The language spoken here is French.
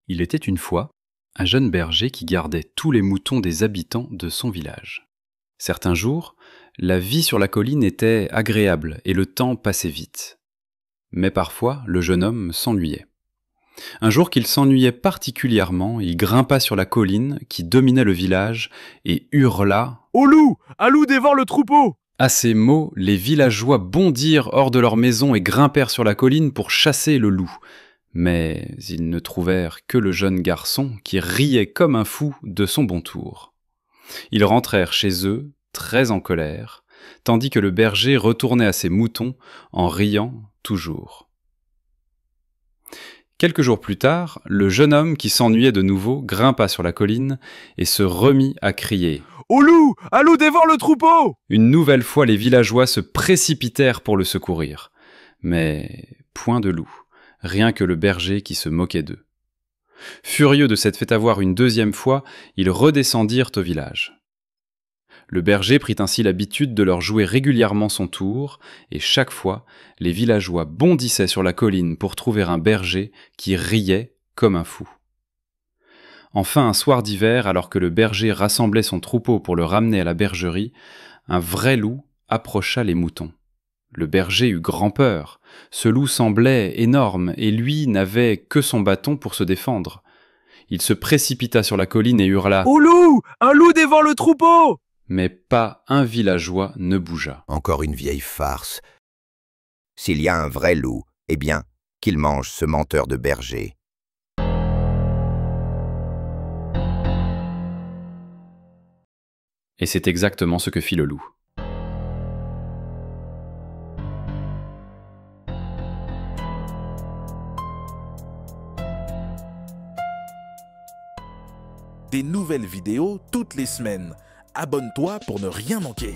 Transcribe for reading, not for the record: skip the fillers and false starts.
Il était une fois un jeune berger qui gardait tous les moutons des habitants de son village. Certains jours, la vie sur la colline était agréable et le temps passait vite. Mais parfois, le jeune homme s'ennuyait. Un jour qu'il s'ennuyait particulièrement, il grimpa sur la colline qui dominait le village et hurla « Au loup! Un loup dévore le troupeau !» À ces mots, les villageois bondirent hors de leur maison et grimpèrent sur la colline pour chasser le loup. Mais ils ne trouvèrent que le jeune garçon qui riait comme un fou de son bon tour. Ils rentrèrent chez eux, très en colère, tandis que le berger retournait à ses moutons en riant toujours. Quelques jours plus tard, le jeune homme qui s'ennuyait de nouveau grimpa sur la colline et se remit à crier « Au loup! Un loup dévore le troupeau !» Une nouvelle fois, les villageois se précipitèrent pour le secourir. Mais point de loup, rien que le berger qui se moquait d'eux. Furieux de s'être fait avoir une deuxième fois, ils redescendirent au village. Le berger prit ainsi l'habitude de leur jouer régulièrement son tour, et chaque fois, les villageois bondissaient sur la colline pour trouver un berger qui riait comme un fou. Enfin, un soir d'hiver, alors que le berger rassemblait son troupeau pour le ramener à la bergerie, un vrai loup approcha les moutons. Le berger eut grand peur. Ce loup semblait énorme, et lui n'avait que son bâton pour se défendre. Il se précipita sur la colline et hurla « Au loup! Un loup dévore le troupeau !» Mais pas un villageois ne bougea. Encore une vieille farce. S'il y a un vrai loup, eh bien, qu'il mange ce menteur de berger. Et c'est exactement ce que fit le loup. Des nouvelles vidéos toutes les semaines. Abonne-toi pour ne rien manquer.